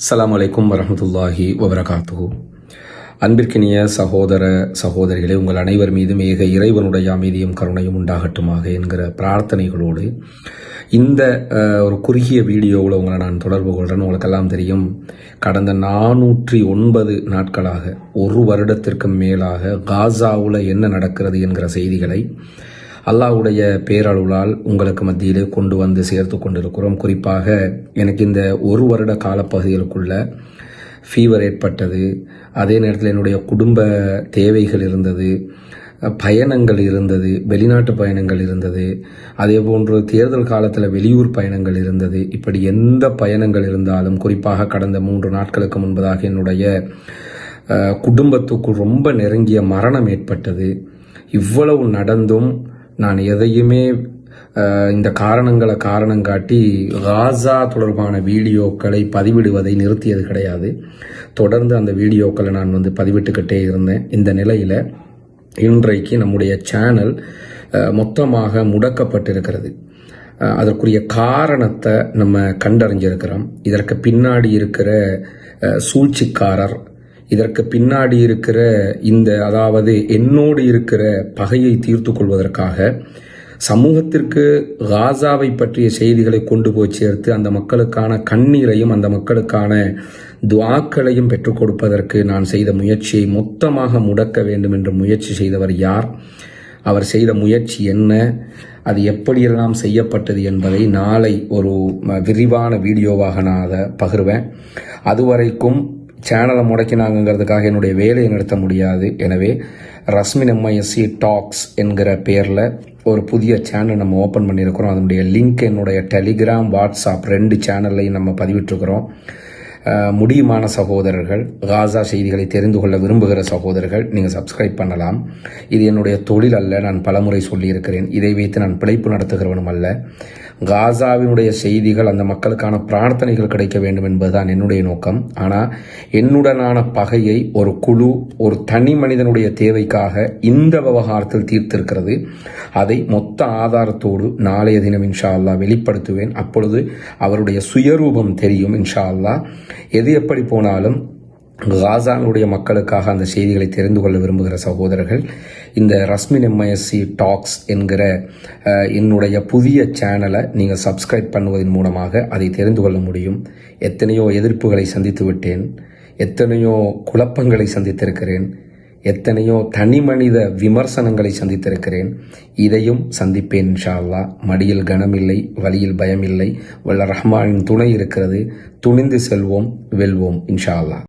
அஸ்ஸலாமு அலைக்கும் வரஹ்மத்துல்லாஹி வபரகாத்துஹு. அன்பிற்கினிய சகோதர சகோதரிகளே, உங்கள் அனைவர் மீதும் ஏக இறைவனுடைய அமைதியும் கருணையும் உண்டாகட்டுமாக என்கிற பிரார்த்தனைகளோடு இந்த ஒரு குறுகிய வீடியோவில் உங்களை நான் தொடர்பு கொள்கிறேன். உங்களுக்கெல்லாம் தெரியும், கடந்த 409 நாட்களாக, ஒரு வருடத்திற்கு மேலாக காசாவில் என்ன நடக்கிறது என்கிற செய்திகளை அல்லாஹ்வுடைய பேரருளால் உங்களுக்கு மத்தியிலே கொண்டு வந்து சேர்த்து கொண்டிருக்கிறோம். குறிப்பாக எனக்கு இந்த ஒரு வருட காலப்பகுதிகளுக்குள்ள ஃபீவர் ஏற்பட்டது. அதே நேரத்தில் என்னுடைய குடும்ப தேவைகள் இருந்தது, பயணங்கள் இருந்தது, வெளிநாட்டு பயணங்கள் இருந்தது, அதே போன்று தேர்தல் காலத்தில் வெளியூர் பயணங்கள் இருந்தது. இப்படி எந்த பயணங்கள் இருந்தாலும், குறிப்பாக கடந்த 3 நாட்களுக்கு முன்பதாக என்னுடைய குடும்பத்துக்குள் ரொம்ப நெருங்கிய மரணம் ஏற்பட்டது. இவ்வளவு நடந்தும் நான் எதையுமே இந்த காரணங்களை காரணம் காட்டி காசா தொடர்பான வீடியோக்களை பதிவிடுவதை நிறுத்தியது கிடையாது. தொடர்ந்து அந்த வீடியோக்களை நான் பதிவிட்டுக்கிட்டே இருந்தேன். இந்த நிலையில் இன்றைக்கு நம்முடைய சேனல் மொத்தமாக முடக்கப்பட்டிருக்கிறது. அதற்குரிய காரணத்தை நம்ம கண்டறிஞ்சிருக்கிறோம். இதற்கு பின்னாடி இருக்கிற சூழ்ச்சிக்காரர், இதற்கு பின்னாடி இருக்கிற அதாவது என்னோடு இருக்கிற பகையை தீர்த்து கொள்வதற்காக சமூகத்திற்கு காசாவை பற்றிய செய்திகளை கொண்டு போய் சேர்த்து அந்த மக்களுக்கான கண்ணீரையும் அந்த மக்களுக்கான துஆக்களையும் பெற்றுக் கொடுப்பதற்கு நான் செய்த முயற்சியை மொத்தமாக முடக்க வேண்டும் என்று முயற்சி செய்தவர் யார், அவர் செய்த முயற்சி என்ன, அது எப்படியெல்லாம் செய்யப்பட்டது என்பதை நாளை ஒரு விரிவான வீடியோவாக நான் அதை பகிர்வேன். அதுவரைக்கும் சேனலை முடக்கினாங்கிறதுக்காக என்னுடைய வேலையை நிறுத்த முடியாது. எனவே ரஸ்மின் எம்ஐஎஸ்சி டாக்ஸ் என்கிற பேரில் ஒரு புதிய சேனல் நம்ம ஓப்பன் பண்ணியிருக்கிறோம். அதனுடைய லிங்க் என்னுடைய டெலிகிராம், வாட்ஸ்அப் 2 சேனல்லையும் நம்ம பதிவிட்டிருக்கிறோம். முடியுமான சகோதரர்கள், காசா செய்திகளை தெரிந்து கொள்ள விரும்புகிற சகோதரர்கள் நீங்கள் சப்ஸ்கிரைப் பண்ணலாம். இது என்னுடைய தொழில் அல்ல, நான் பலமுறை சொல்லியிருக்கிறேன். இதை வைத்து நான் பிழைப்பு நடத்துகிறவனும் அல்ல. காசாவினுடைய செய்திகள், அந்த மக்களுக்கான பிரார்த்தனைகள் கிடைக்க வேண்டும் என்பதுதான் என்னுடைய நோக்கம். ஆனால் என்னுடனான பகையை ஒரு குழு, ஒரு தனி மனிதனுடைய தேவைக்காக இந்த விவகாரத்தில் தீர்த்திருக்கிறது. அதை மொத்த ஆதாரத்தோடு நாளைய தினம் இன்ஷா அல்லாஹ் வெளிப்படுத்துவேன். அப்பொழுது அவருடைய சுயரூபம் தெரியும் இன்ஷா அல்லாஹ். எது எப்படி போனாலும் காசானுடைய மக்களுக்காக அந்த செய்திகளை தெரிந்து கொள்ள விரும்புகிற சகோதரர்கள் இந்த ரஸ்மின் எம்ஐஎஸ்சி டாக்ஸ் என்கிற என்னுடைய புதிய சேனலை நீங்கள் சப்ஸ்கிரைப் பண்ணுவதன் மூலமாக அதை தெரிந்து கொள்ள முடியும். எத்தனையோ எதிர்ப்புகளை சந்தித்து விட்டேன், எத்தனையோ குழப்பங்களை சந்தித்திருக்கிறேன், எத்தனையோ தனி மனித விமர்சனங்களை சந்தித்திருக்கிறேன். இதையும் சந்திப்பேன் இன்ஷா அல்லாஹ். மடியில் கனமில்லை, வழியில் பயமில்லை, வல்ல ரஹ்மானின் துணை இருக்கிறது. துணிந்து செல்வோம், வெல்வோம் இன்ஷா அல்லாஹ்.